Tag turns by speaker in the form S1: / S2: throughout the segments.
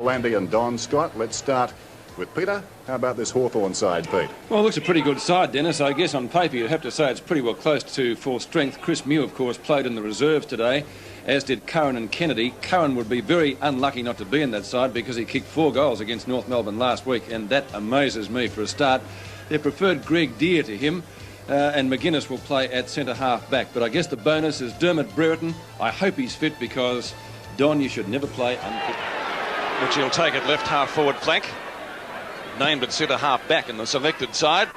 S1: Landy and Don Scott. Let's start with Peter. How about this Hawthorn side, Pete?
S2: Well, it looks a pretty good side, Dennis. I guess on paper you'd have to say it's pretty well close to full strength. Chris Mew, of course, played in the reserves today, as did Curran and Kennedy. Curran would be very unlucky not to be in that side because he kicked 4 goals against North Melbourne last week, and that amazes me for a start. They preferred G.Dear to him, and McGuinness will play at centre-half back. But I guess the bonus is D.Brereton. I hope he's fit because, Don, you should never play unfit.
S3: Which he'll take at left half forward flank. Named at centre half back in the selected side.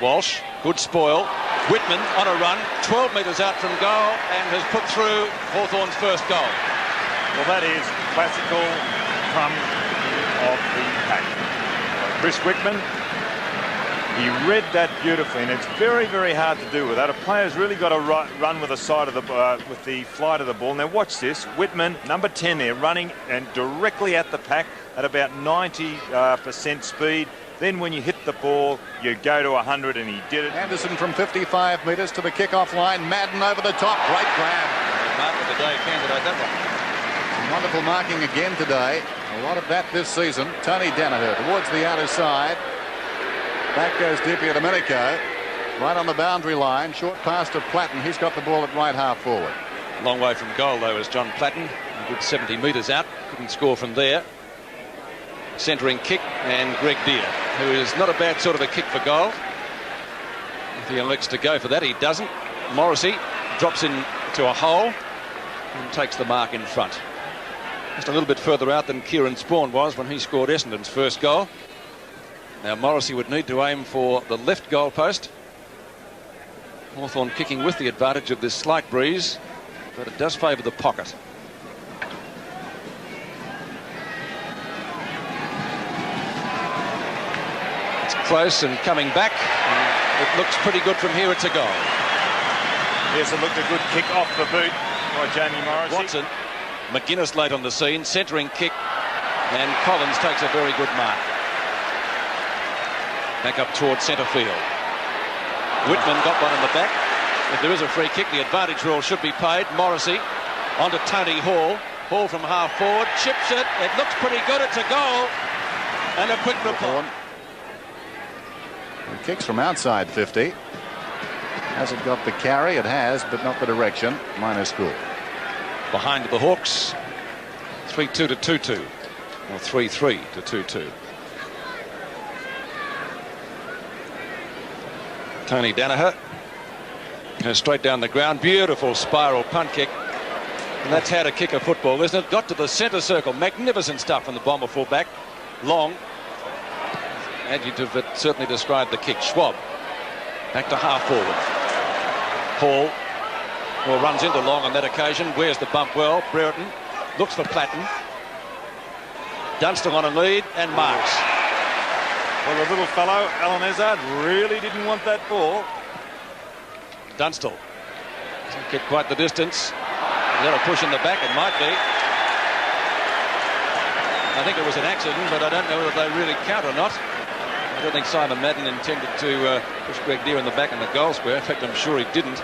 S3: Walsh, good spoil. Whitman on a run, 12 metres out from goal, and has put through Hawthorn's first goal.
S4: Well, that is classical crumb of the pack. Chris Whitman, he read that beautifully, and it's very, very hard to do with that. A player's really got to run with the side of the with the flight of the ball. Now watch this. Whitman, number 10 there, running and directly at the pack at about 90% speed. Then when you hit the ball, you go to 100, and he did it.
S1: Anderson from 55 metres to the kick-off line. Madden over the top. Great grab.
S3: Mark of the day candidate, that one.
S1: Some wonderful marking again today. A lot of that this season. Tony Danaher towards the outer side. Back goes Dipierdomeico, right on the boundary line. Short pass to Platten. He's got the ball at right half forward.
S3: Long way from goal, though, is John Platten. A good 70 metres out. Couldn't score from there. Centering kick, and G.Dear, who is not a bad sort of a kick for goal. If he elects to go for that, he doesn't. Morrissey drops into a hole and takes the mark in front. Just a little bit further out than Kieran Spawn was when he scored Essendon's first goal. Now Morrissey would need to aim for the left goal post. Hawthorn kicking with the advantage of this slight breeze, but it does favour the pocket. It's close and coming back, and it looks pretty good from here. It's a goal.
S4: Yes, it looked a good kick off the boot by J.Morrissey.
S3: Watson, McGuinness late on the scene, centering kick, and Collins takes a very good mark. Back up towards centre field. Whitman got one in the back. If there is a free kick, the advantage rule should be paid. Morrissey onto T.Hall. Hall from half forward, chips it. It looks pretty good. It's a goal. And a quick report.
S1: Kicks from outside 50. Has it got the carry? It has, but not the direction. Minus school.
S3: Behind the Hawks. 3-2 to 2-2. Or 3-3 to 2-2. Tony Danaher goes straight down the ground. Beautiful spiral punt kick. And that's how to kick a football, isn't it? Got to the centre circle. Magnificent stuff from the bomber fullback. Long. Adjective that certainly described the kick. Schwab. Back to half forward. Hall. Well, runs into Long on that occasion. Wears the bump well. Brereton looks for Platten. Dunstall on a lead and marks.
S4: Well, the little fellow, Alan Ezard, really didn't want that ball.
S3: Dunstall doesn't get quite the distance. He's got a push in the back, it might be. I think it was an accident, but I don't know whether they really count or not. I don't think Simon Madden intended to push G.Dear in the back in the goal square. In fact, I'm sure he didn't.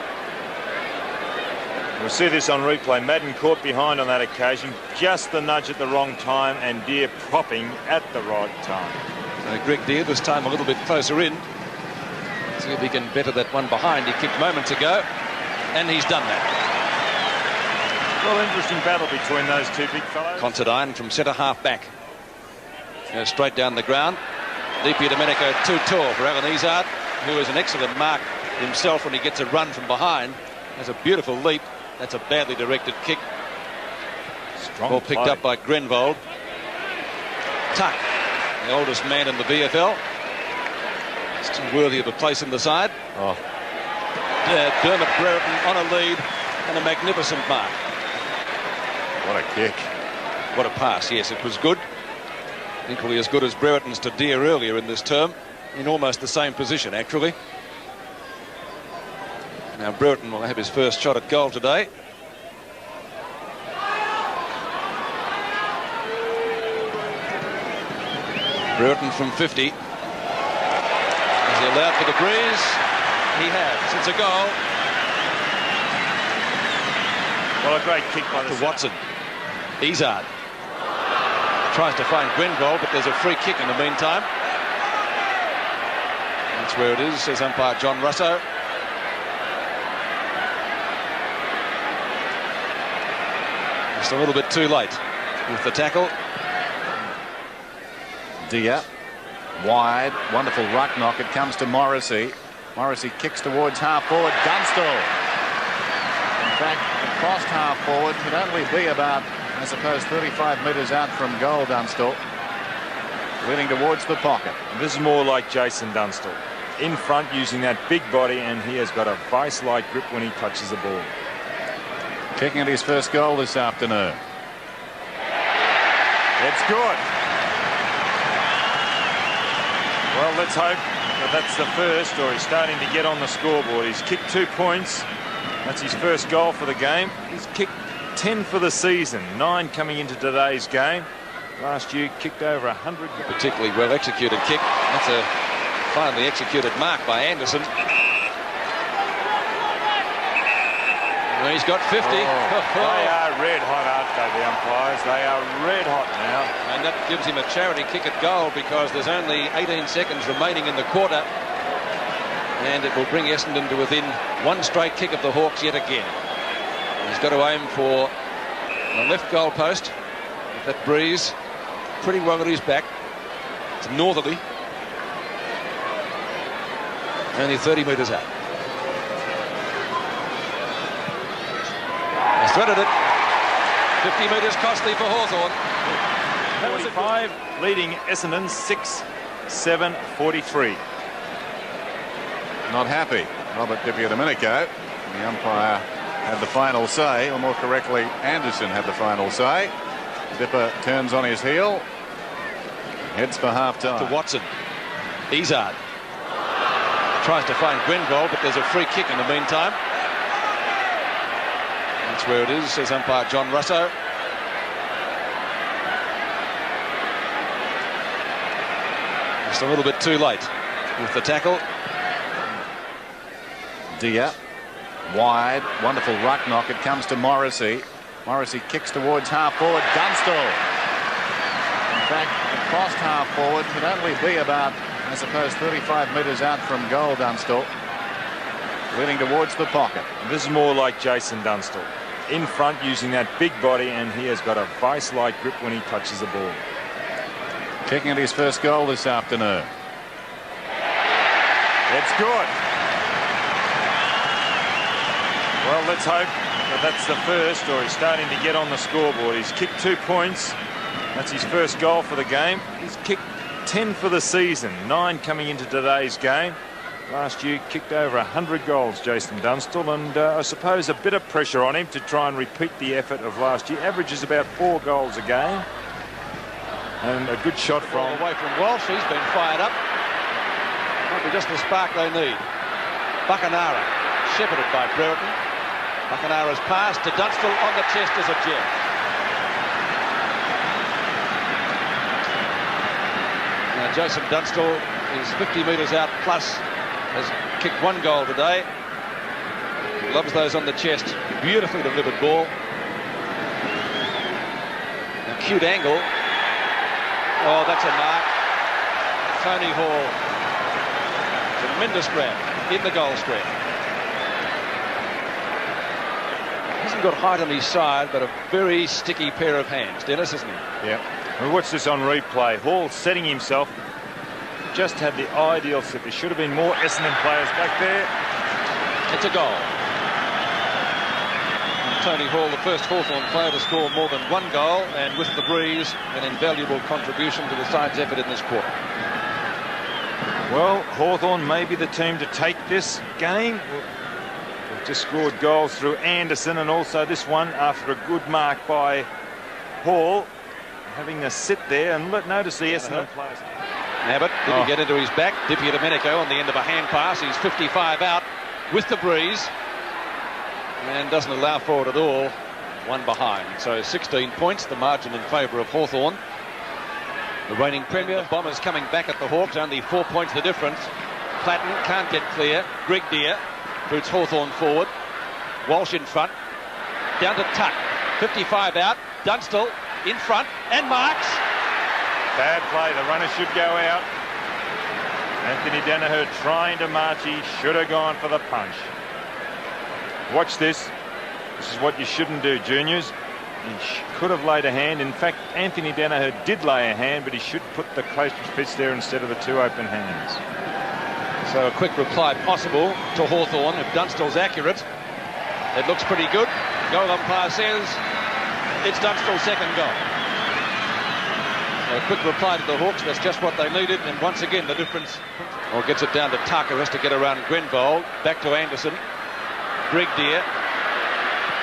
S4: We'll see this on replay. Madden caught behind on that occasion. Just the nudge at the wrong time, and Dear propping at the right time.
S3: G.Dear this time a little bit closer in. See if he can better that one behind. He kicked moments ago, and he's done that.
S4: Well, interesting battle between those two big fellows.
S3: Considine from centre half back. Goes straight down the ground. Dipierdomeico too tall for Alan Ezard, who is an excellent mark himself when he gets a run from behind. Has a beautiful leap. That's a badly directed kick.
S4: Strong
S3: ball picked
S4: play.
S3: up by Grenvold. Tuck, the oldest man in the VFL. Still worthy of a place in the side.
S1: Oh.
S3: Dermot Brereton on a lead and a magnificent mark.
S1: What a kick.
S3: What a pass. Yes, it was good. Equally as good as Brereton's to Dear earlier in this term. In almost the same position, actually. Now Brereton will have his first shot at goal today. Brereton from 50. Is he allowed for the breeze? He has. It's a goal.
S4: Well, a great kick by the
S3: to Watson. Ezard. Tries to find Grenville, but there's a free kick in the meantime. That's where it is, says umpire John Russo. Just a little bit too late with the tackle.
S1: Dear, wide, wonderful ruck knock. It comes to Morrissey. Morrissey kicks towards half forward. Dunstall. In fact, across half forward could only be about, I suppose, 35 metres out from goal. Dunstall leading towards the pocket.
S4: This is more like Jason Dunstall. In front, using that big body, and he has got a vice-like grip when he touches the ball.
S1: Kicking at his first goal this afternoon.
S4: It's good. Well, let's hope that that's the first, or he's starting to get on the scoreboard. He's kicked 2 points. That's his first goal for the game. He's kicked 10 for the season, 9 coming into today's game. Last year, kicked over 100.
S3: Particularly well executed kick. That's a finely executed mark by Anderson. Well, he's got 50.
S4: They are red hot, aren't they, the umpires? They are red hot now.
S3: And that gives him a charity kick at goal because there's only 18 seconds remaining in the quarter. And it will bring Essendon to within one straight kick of the Hawks yet again. He's got to aim for the left goal post. With that breeze pretty well at his back. It's northerly. Only 30 metres out. He's threaded it. 50 metres costly for Hawthorn.
S4: 45 leading Essendon 6-7-43.
S1: Not happy. Robert Dipierdomeico. The umpire had the final say, or more correctly, Anderson had the final say. Dipper turns on his heel. Heads for half-time.
S3: To Watson. Izzard. Tries to find Grenville, but there's a free kick in the meantime. That's where it is, says umpire John Russo. Just a little bit too late with the tackle.
S1: Dear, wide, wonderful ruck knock. It comes to Morrissey. Morrissey kicks towards half forward. Dunstall. In fact, across half forward could only be about, I suppose, 35 metres out from goal. Dunstall leading towards the pocket.
S4: This is more like Jason Dunstall. In front, using that big body, and he has got a vice-like grip when he touches the ball.
S1: Kicking at his first goal this afternoon.
S4: It's good. Well, let's hope that that's the first, or he's starting to get on the scoreboard. He's kicked 2 points. That's his first goal for the game. He's kicked 10 for the season, 9 coming into today's game. Last year, kicked over 100 goals, Jason Dunstall, and I suppose a bit of pressure on him to try and repeat the effort of last year. Averages about 4 goals a game. And a good shot from...
S3: Away from Walsh, he's been fired up. Might be just the spark they need. Buchanara, shepherded by Brereton. Buchanara's pass to Dunstall on the chest as a jet. Now Jason Dunstall is 50 metres out plus, has kicked 1 goal today. He loves those on the chest. Beautifully delivered ball. Acute angle. Oh, that's a mark. Tony Hall. Tremendous grab in the goal square. Hasn't got height on his side, but a very sticky pair of hands, Dennis, isn't he?
S4: Yeah. Well, watch this on replay. Hall setting himself. Just had the ideal set. There should have been more Essendon players back there.
S3: It's a goal. And Tony Hall, the first Hawthorn player to score more than 1 goal, and with the breeze, an invaluable contribution to the side's effort in this quarter.
S4: Well, Hawthorn may be the team to take this game. They've just scored goals through Anderson, and also this one after a good mark by Hall. Having a sit there, and notice the Essendon players.
S3: Abbott didn't get into his back. Dipierdomeico on the end of a hand pass. He's 55 out with the breeze and doesn't allow for it at all. 1 behind. So 16 points, the margin in favour of Hawthorn. The reigning premier. The Bombers coming back at the Hawks. Only 4 points the difference. Platten can't get clear. G.Dear boots Hawthorn forward. Walsh in front. Down to Tuck. 55 out. Dunstall in front and marks.
S4: Bad play. The runner should go out. Anthony Danaher trying to march. He should have gone for the punch. Watch this. This is what you shouldn't do, juniors. He could have laid a hand. In fact, Anthony Danaher did lay a hand, but he should put the close fist there instead of the two open hands.
S3: So a quick reply possible to Hawthorn. If Dunstall's accurate, it looks pretty good. Goal umpire says it's Dunstall's second goal. So a quick reply to the Hawks. That's just what they needed. And once again, the difference. Or gets it down to Tuck, who has to get around Grenvold. Back to Anderson. D.Brereton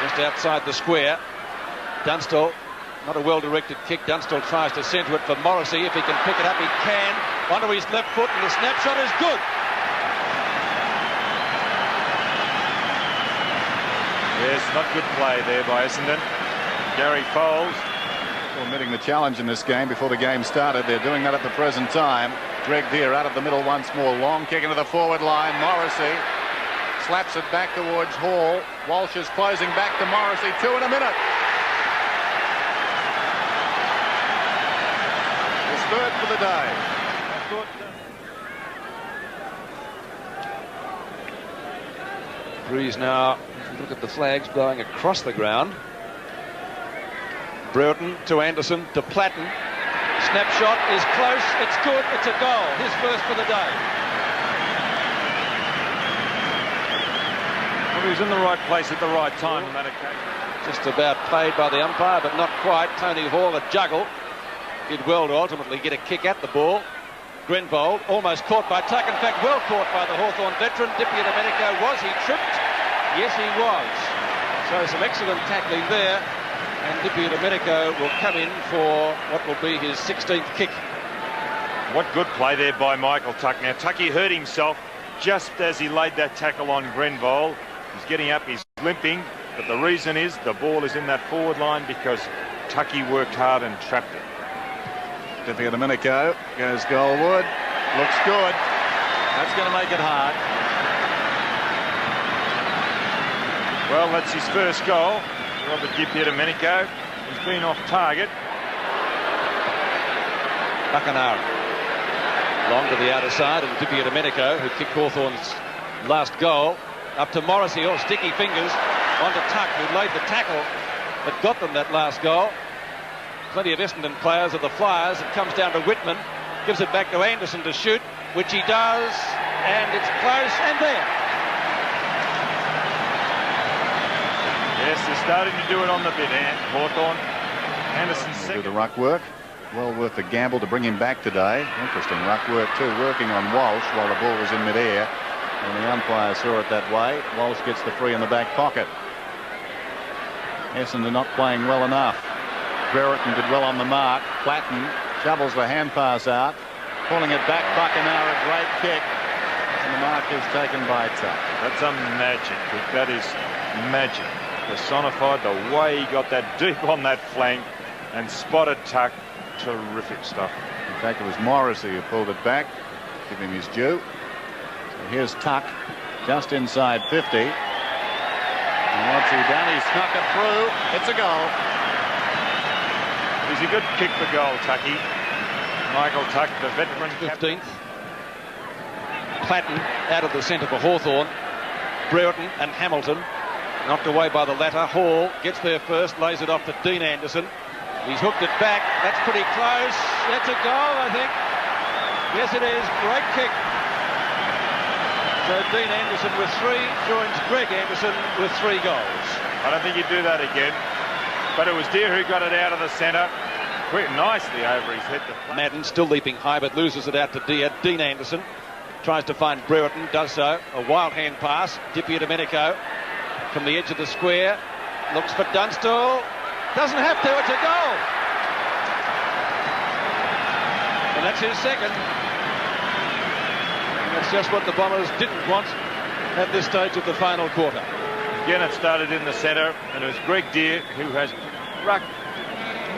S3: just outside the square. Dunstall, not a well-directed kick. Dunstall tries to centre it for Morrissey. If he can pick it up, he can. Onto his left foot, and the snapshot is good.
S4: Yes, not good play there by Essendon. Gary Foles.
S1: Admitting the challenge in this game before the game started. They're doing that at the present time. G.Dear out of the middle once more. Long kick into the forward line. Morrissey slaps it back towards Hall. Walsh is closing back to Morrissey. 2 in a minute. His third for the day.
S3: Breeze now, look at the flags blowing across the ground. Brereton to Anderson to Platten. Snapshot is close. It's good. It's a goal. His first for the day.
S4: Well, he was in the right place at the right time on that occasion.
S3: Just about played by the umpire, but not quite. Tony Hall, a juggle. Did well to ultimately get a kick at the ball. Grenvold almost caught by Tuck. In fact, well caught by the Hawthorn veteran. Dipierdomeico. Was he tripped? Yes, he was. So some excellent tackling there. And Dipierdomeico will come in for what will be his 16th kick.
S4: What good play there by Michael Tuck. Now, Tucky hurt himself just as he laid that tackle on Grenvold. He's getting up, he's limping, but the reason is the ball is in that forward line because Tucky worked hard and trapped it.
S1: Dipierdomeico goes goalward. Looks good. That's going to make it hard.
S4: Well, that's his first goal. Robert Dipierdomeico. He's been off target.
S3: Buckenara long to the outer side, and Dipierdomeico, who kicked Hawthorn's last goal, up to Morrissey. Oh, sticky fingers onto Tuck, who laid the tackle that got them that last goal. Plenty of Essendon players of the Flyers. It comes down to Whitman, gives it back to Anderson to shoot, which he does, and it's close, and there.
S4: Yes, they're starting to do it on the bit, Hawthorn. Anderson's second.
S1: Do the ruck work. Well worth the gamble to bring him back today. Interesting ruck work too, working on Walsh while the ball was in midair. And the umpire saw it that way. Walsh gets the free in the back pocket. Essendon not playing well enough. Brereton did well on the mark. Platten shovels the hand pass out. Pulling it back, Buckenara, great kick. And the mark is taken by Tuck.
S4: That's a magic kick. That is magic. Personified the way he got that deep on that flank and spotted Tuck. Terrific stuff.
S1: In fact, it was Morrissey who pulled it back. Give him his due. So here's Tuck just inside 50. And what's he done? He's snuck it through. It's a goal.
S4: He's a good kick for goal, Tucky. Michael Tuck, the veteran
S3: 15th. Platten out of the centre for Hawthorn. Brereton and Hamilton knocked away by the latter. Hall gets there first, lays it off to D.Anderson. He's hooked it back. That's pretty close. That's a goal, I think. Yes, it is. Great kick. So D.Anderson with 3 joins Greg Anderson with 3 goals.
S4: I don't think he'd do that again. But it was Dear who got it out of the centre. Quick, nicely over his head.
S3: Madden still leaping high, but loses it out to Dear. Dean-Anderson tries to find Brereton, does so. A wild hand pass. Dipierdomeico from the edge of the square. Looks for Dunstall. Doesn't have to, it's a goal. And that's his second. And that's just what the Bombers didn't want at this stage of the final quarter.
S4: Again, it started in the centre, and it was Greg Dear who has rucked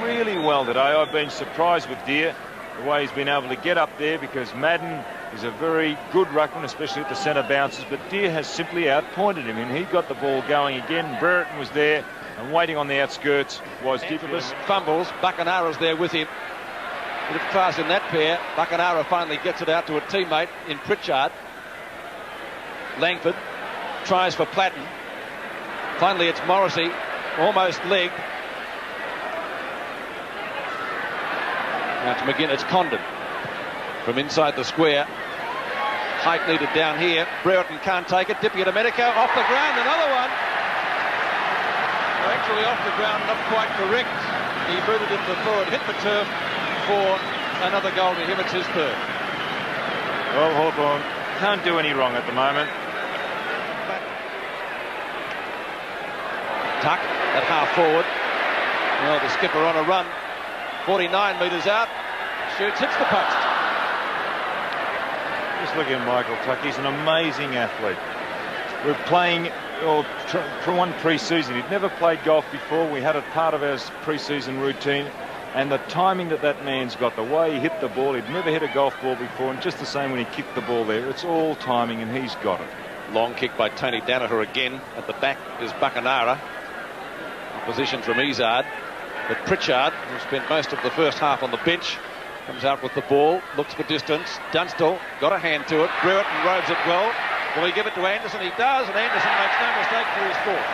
S4: really well today. I've been surprised with Dear, the way he's been able to get up there, because Madden is a very good ruckman, especially at the centre bounces, but Dear has simply outpointed him, and he got the ball going again. Brereton was there, and waiting on the outskirts was
S3: Infamous fumbles. Buckenara's there with him. Bit of class in that pair. Buckenara finally gets it out to a teammate in Pritchard. Langford tries for Platten. Finally it's Morrissey, almost legged. Now to McGinn, it's Condon from inside the square. Height needed down here. Brereton can't take it. Dipierdomeico off the ground, another one. Actually off the ground, not quite correct. He booted it before it hit the turf for another goal to him. It's his third.
S4: Well, Hawthorn can't do any wrong at the moment.
S3: Tuck at half forward. Well, the skipper on a run. 49 metres out. Shoots, hits the post.
S4: Just look at Michael Tuck. He's an amazing athlete. We're playing for one pre-season. He'd never played golf before. We had it part of our pre-season routine. And the timing that man's got, the way he hit the ball, he'd never hit a golf ball before, and just the same when he kicked the ball there. It's all timing, and he's got it.
S3: Long kick by Tony Danaher again. At the back is Buckenara. Opposition from Izard. But Pritchard, who spent most of the first half on the bench, comes out with the ball, looks for distance. Dunstall got a hand to it. Brereton robes it well. Will he give it to Anderson? He does, and Anderson makes no mistake for his fourth.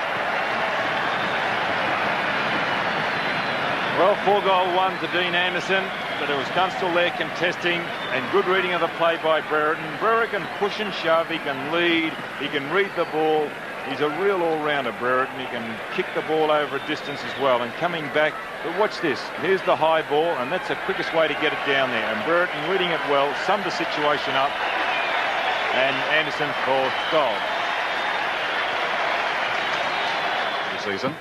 S4: Well, 4-goal one to D.Anderson, but there was Dunstall there contesting, and good reading of the play by Brereton. Brereton can push and shove, he can lead, he can read the ball. He's a real all-rounder, Brereton. He can kick the ball over a distance as well. And coming back, but watch this. Here's the high ball, and that's the quickest way to get it down there. And Brereton reading it well, summed the situation up, and Anderson fourth goal.
S1: The season.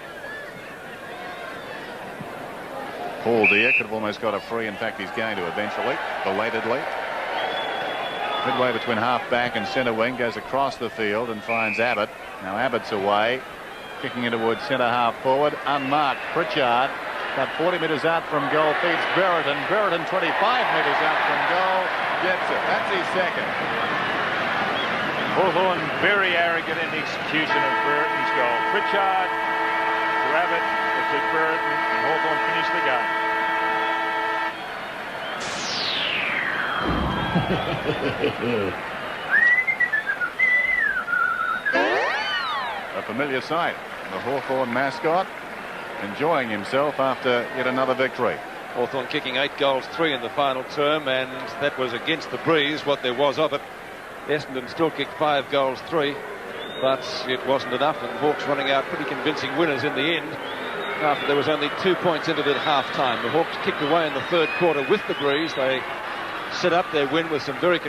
S1: Paul Deere could have almost got a free. In fact, he's going to eventually, belatedly. Midway between half-back and centre wing, goes across the field and finds Abbott. Now Abbott's away, kicking it towards centre-half forward, unmarked. Pritchard, about 40 metres out from goal, feeds Brereton. Brereton 25 metres out from goal, gets it. That's his second.
S4: Hawthorn very arrogant in the execution of Brereton's goal. Pritchard to Abbott, to Brereton, and Hawthorn finished the game.
S1: A familiar sight. The Hawthorn mascot enjoying himself after yet another victory.
S3: Hawthorn kicking 8 goals, 3 in the final term, and that was against the breeze, what there was of it. Essendon still kicked 5 goals, 3, but it wasn't enough, and Hawks running out pretty convincing winners in the end. After there was only 2 points entered at half-time. The Hawks kicked away in the third quarter with the breeze. They set up their win with some very